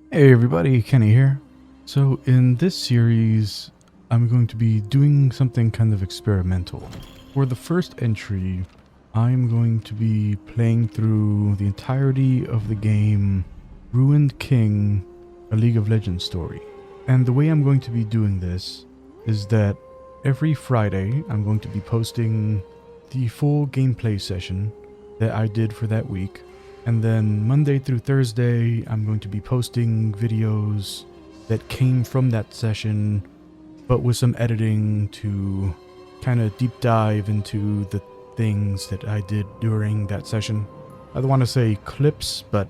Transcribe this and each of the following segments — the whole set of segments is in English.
Hey everybody, Kenny here. So in this series, I'm going to be doing something kind of experimental. For the first entry, I'm going to be playing through the entirety of the game Ruined King, a League of Legends story. And the way I'm going to be doing this is that every Friday, I'm going to be posting the full gameplay session that I did for that week. And then Monday through Thursday, I'm going to be posting videos that came from that session, but with some editing to kind of deep dive into the things that I did during that session. I don't want to say clips, but,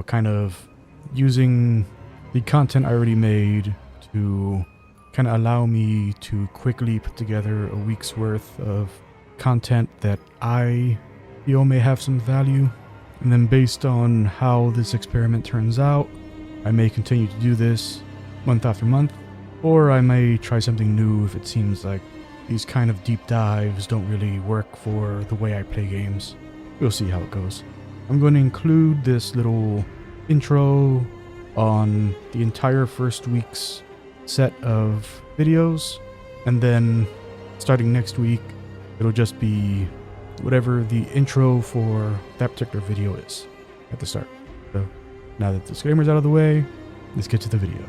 kind of using the content I already made to kind of allow me to quickly put together a week's worth of content that I feel may have some value. And then based on how this experiment turns out, I may continue to do this month after month, or I may try something new if it seems like these kind of deep dives don't really work for the way I play games. We'll see how it goes. I'm going to include this little intro on the entire first week's set of videos, and then starting next week, it'll just be whatever the intro for that particular video is at the start. So now that the disclaimer's out of the way, let's get to the video.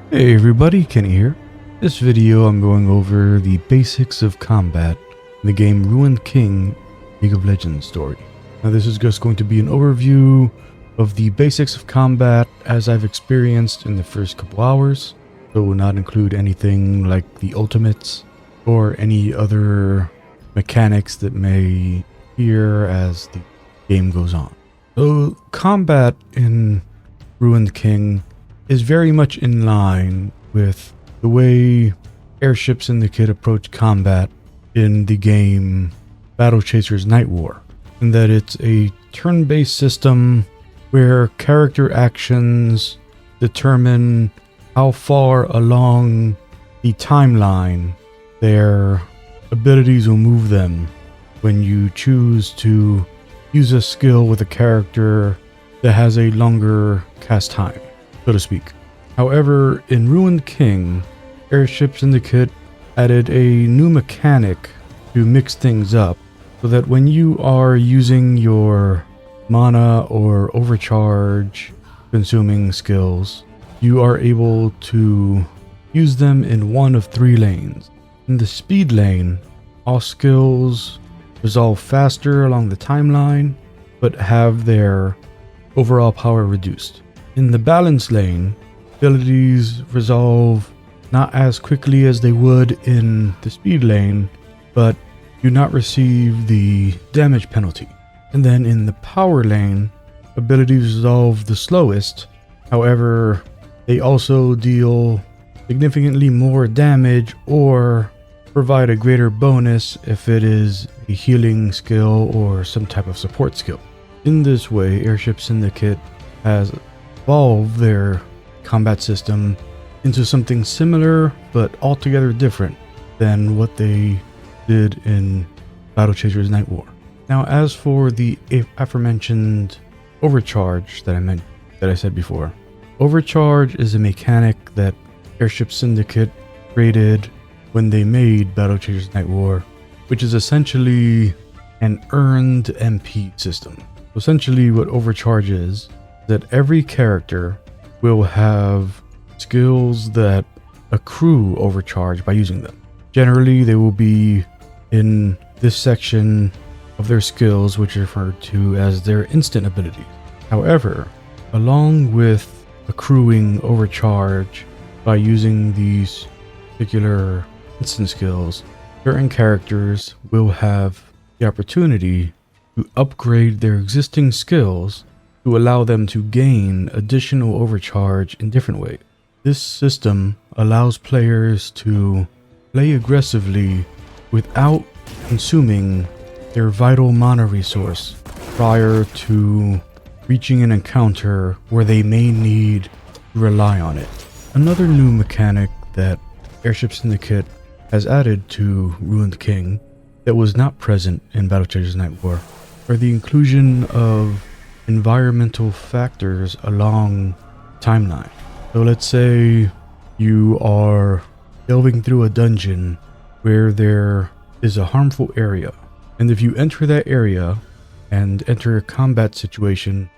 Hey everybody, Kenny here. This video I'm going over the basics of combat in the game Ruined King, League of Legends story. Now this is just going to be an overview of the basics of combat as I've experienced in the first couple hours. So it will not include anything like the ultimates or any other mechanics that may appear as the game goes on. So combat in Ruined King is very much in line with the way Airship Syndicate approach combat in the game Battle Chasers Night War, in that it's a turn-based system where character actions determine how far along the timeline their abilities will move them when you choose to use a skill with a character that has a longer cast time, so to speak. However, in Ruined King, Airship Syndicate added a new mechanic to mix things up so that when you are using your mana or overcharge consuming skills, you are able to use them in one of three lanes. In the speed lane, all skills resolve faster along the timeline, but have their overall power reduced. In the balance lane, abilities resolve not as quickly as they would in the speed lane, but do not receive the damage penalty. And then in the power lane, abilities resolve the slowest. However, they also deal significantly more damage or provide a greater bonus if it is a healing skill or some type of support skill. In this way, Airship Syndicate has evolved their combat system into something similar but altogether different than what they did in Battle Chasers Night War. Now, as for the aforementioned overcharge that I said before, overcharge is a mechanic that Airship Syndicate created when they made Battle Chasers Night War, which is essentially an earned MP system. Essentially what overcharge is that every character will have skills that accrue overcharge by using them. Generally, they will be in this section of their skills, which are referred to as their instant abilities. However, along with accruing overcharge by using these particular instant skills, certain characters will have the opportunity to upgrade their existing skills to allow them to gain additional overcharge in different ways. This system allows players to play aggressively without consuming their vital mana resource prior to reaching an encounter where they may need to rely on it. Another new mechanic that Airship Syndicate has added to Ruined King that was not present in Battle Chasers Night War are the inclusion of environmental factors along timeline. So let's say you are delving through a dungeon where there is a harmful area. And if you enter that area and enter a combat situation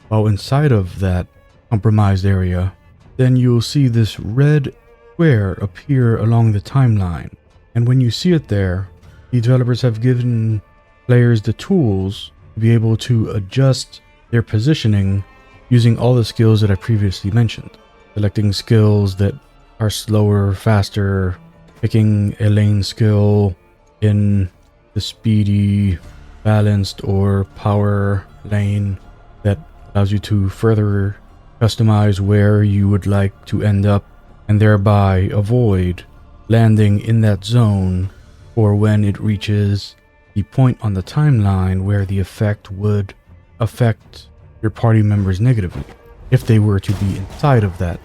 while inside of that compromised area, then you'll see this red square appear along the timeline. And when you see it there, the developers have given players the tools to be able to adjust their positioning using all the skills that I previously mentioned. Selecting skills that are slower, faster, picking a lane skill in the speedy, balanced, or power lane that allows you to further customize where you would like to end up and thereby avoid landing in that zone or when it reaches the point on the timeline where the effect would affect your party members negatively if they were to be inside of that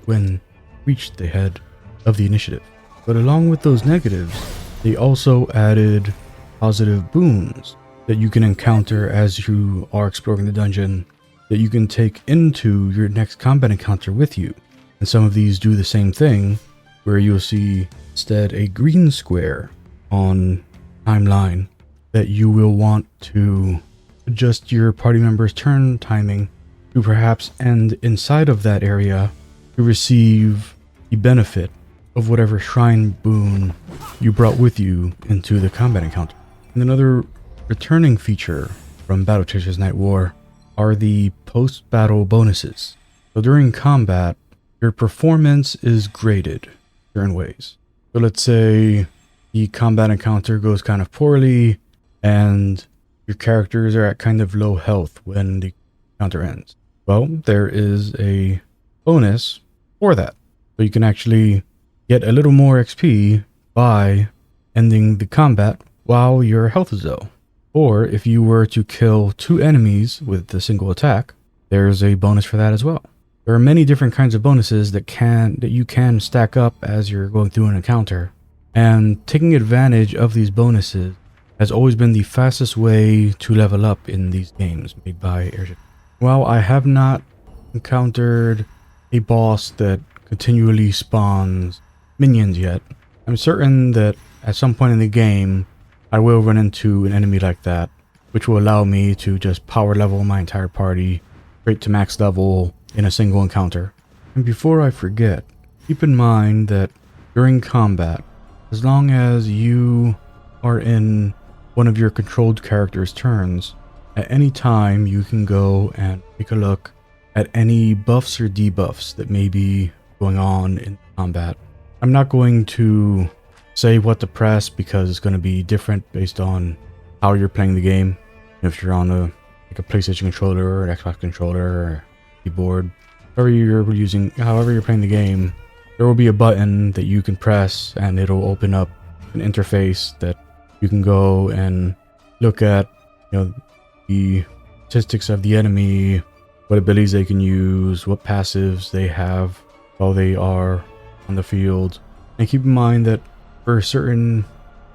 when reached the head of the initiative. But along with those negatives, they also added positive boons that you can encounter as you are exploring the dungeon that you can take into your next combat encounter with you. And some of these do the same thing, where you'll see instead a green square on timeline that you will want to adjust your party members' turn timing to perhaps end inside of that area to receive the benefit of whatever shrine boon you brought with you into the combat encounter. And another returning feature from Battle Chasers Night War are the post-battle bonuses. So during combat, your performance is graded certain ways. So let's say the combat encounter goes kind of poorly and your characters are at kind of low health when the encounter ends. Well, there is a bonus for that. So you can actually get a little more XP by ending the combat while your health is low. Or if you were to kill 2 enemies with a single attack, there's a bonus for that as well. There are many different kinds of bonuses that you can stack up as you're going through an encounter. And taking advantage of these bonuses has always been the fastest way to level up in these games made by Airship. While I have not encountered a boss that continually spawns minions yet, I'm certain that at some point in the game I will run into an enemy like that, which will allow me to just power level my entire party straight to max level in a single encounter. And before I forget, keep in mind that during combat, as long as you are in one of your controlled character's turns, at any time you can go and take a look at any buffs or debuffs that may be going on in combat. I'm not going to say what to press because it's going to be different based on how you're playing the game. If you're on a PlayStation controller or an Xbox controller or keyboard, however you're playing the game, there will be a button that you can press and it'll open up an interface that you can go and look at, the statistics of the enemy, what abilities they can use, what passives they have while they are on the field. And keep in mind that for certain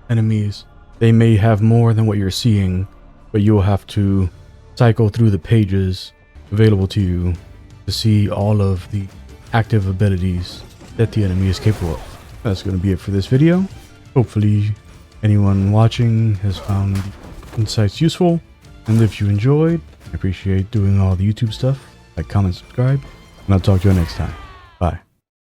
enemies, they may have more than what you're seeing, but you'll have to cycle through the pages available to you to see all of the active abilities that the enemy is capable of. That's going to be it for this video. Hopefully anyone watching has found the insights useful, and if you enjoyed, I appreciate doing all the YouTube stuff, like, comment, subscribe, and I'll talk to you next time. Bye.